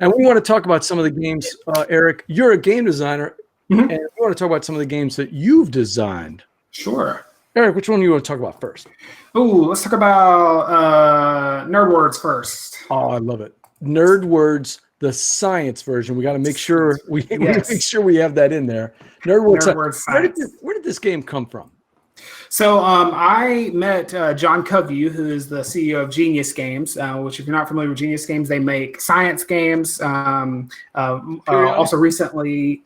And we want to talk about some of the games, Eric. You're a game designer, and we want to talk about some of the games that you've designed. Sure. Eric, which one do you want to talk about first? Ooh, let's talk about Nerd Words first. Oh, I love it. Nerd Words, the science version. We got to make sure we have that in there. Nerd Words Science. Where did this game come from? So I met John Covey, who is the CEO of Genius Games, which if you're not familiar with Genius Games, they make science games. Also recently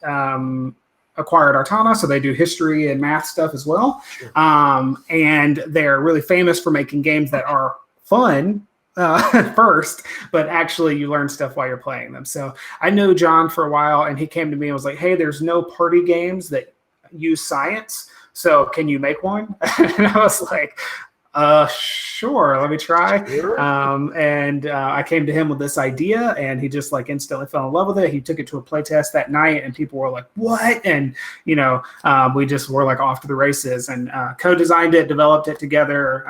acquired Artana, so they do history and math stuff as well. Sure. And they're really famous for making games that are fun first, but actually you learn stuff while you're playing them. So I knew John for a while, and he came to me and was like, hey, there's no party games that use science. So can you make one? And I was like, sure, let me try. Sure. I came to him with this idea, and he just like instantly fell in love with it. He took it to a playtest that night, and people were like, what? And, we just were like off to the races, and co-designed it, developed it together.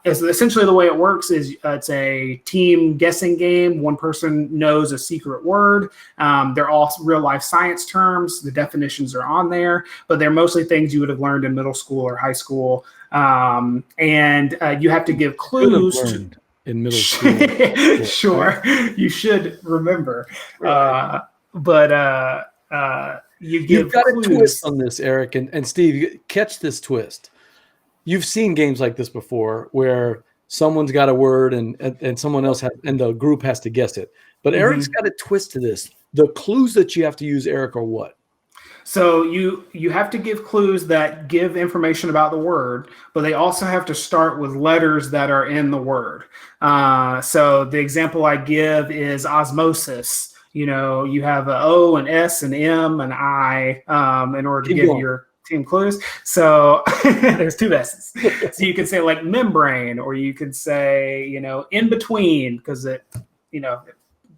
It's essentially the way it works is it's a team guessing game. One person knows a secret word. They're all real life science terms. The definitions are on there, but they're mostly things you would have learned in middle school or high school. And you have to give clues. In middle school. Sure, you should remember. Right. You've got clues. A twist on this, Eric and Steve. Catch this twist. You've seen games like this before where someone's got a word and someone else and the group has to guess it. But Eric's got a twist to this. The clues that you have to use, Eric, are what? So you have to give clues that give information about the word, but they also have to start with letters that are in the word. So the example I give is osmosis. You have an O, an S, an M, an I in order to give your team clues. So there's two S's. So you could say like membrane, or you could say, in between, because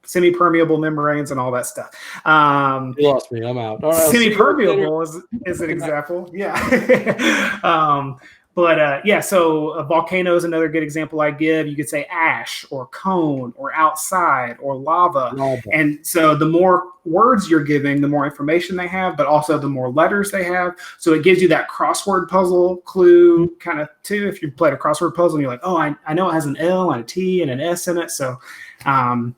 semi-permeable membranes and all that stuff. You lost me. I'm out. All right, semi-permeable is an example. Yeah. So a volcano is another good example I give. You could say ash or cone or outside or lava. And so the more words you're giving, the more information they have, but also the more letters they have. So it gives you that crossword puzzle clue kind of too. If you played a crossword puzzle and you're like, oh, I know it has an L and a T and an S in it. So that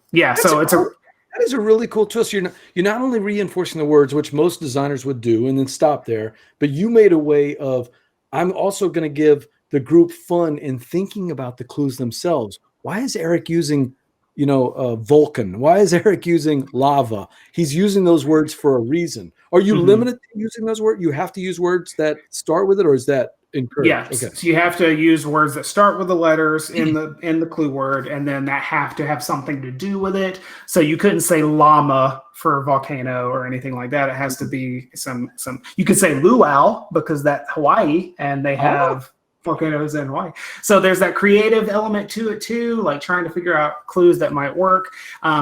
is a really cool twist. You're not only reinforcing the words, which most designers would do and then stop there, but you made a way of, I'm also going to give the group fun in thinking about the clues themselves. Why is Eric using, Vulcan? Why is Eric using lava? He's using those words for a reason. Are you limited to using those words? You have to use words that start with it, or is that encouraged? Yeah. Okay. So you have to use words that start with the letters in the clue word, and then that have to have something to do with it. So you couldn't say llama for volcano or anything like that. It has to be some. You could say luau because that's Hawaii, and they have volcanoes in Hawaii. So there's that creative element to it too, like trying to figure out clues that might work.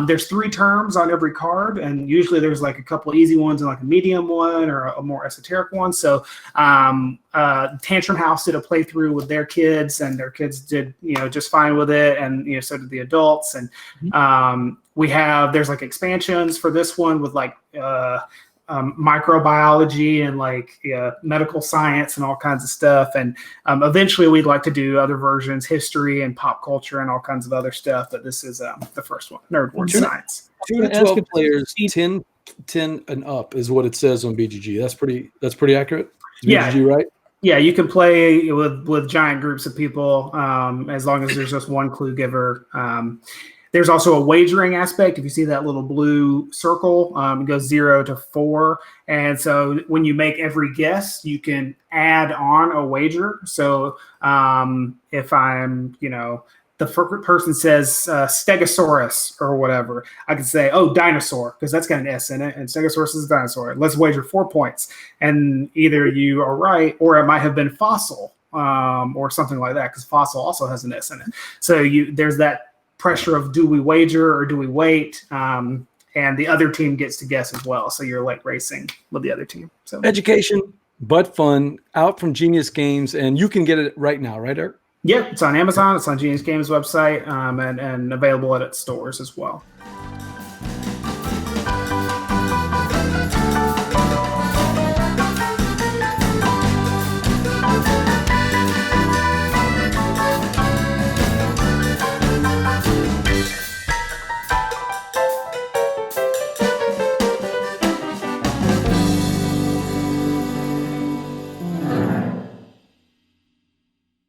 There's 3 terms on every card, and usually there's like a couple of easy ones and like a medium one or a more esoteric one. So Tantrum House did a playthrough with their kids, and their kids did just fine with it, and so did the adults. And there's like expansions for this one with like microbiology and like medical science and all kinds of stuff. And eventually we'd like to do other versions, history and pop culture and all kinds of other stuff. But this is the first one, Nerd Word Science. 2 to 12 players, 10 and up is what it says on BGG. That's pretty accurate. Is BGG right? Yeah, you can play with giant groups of people as long as there's just one clue giver. There's also a wagering aspect. If you see that little blue circle, it goes 0 to 4. And so when you make every guess, you can add on a wager. So if I'm, the person says Stegosaurus or whatever, I could say, oh, dinosaur, because that's got an S in it, and Stegosaurus is a dinosaur. Let's wager 4 points. And either you are right, or it might have been fossil or something like that, because fossil also has an S in it. So there's that pressure of, do we wager or do we wait? and the other team gets to guess as well. So you're like racing with the other team. So education, but fun, out from Genius Games, and you can get it right now, right, Eric? Yep, it's on Amazon. It's on Genius Games website, and available at its stores as well.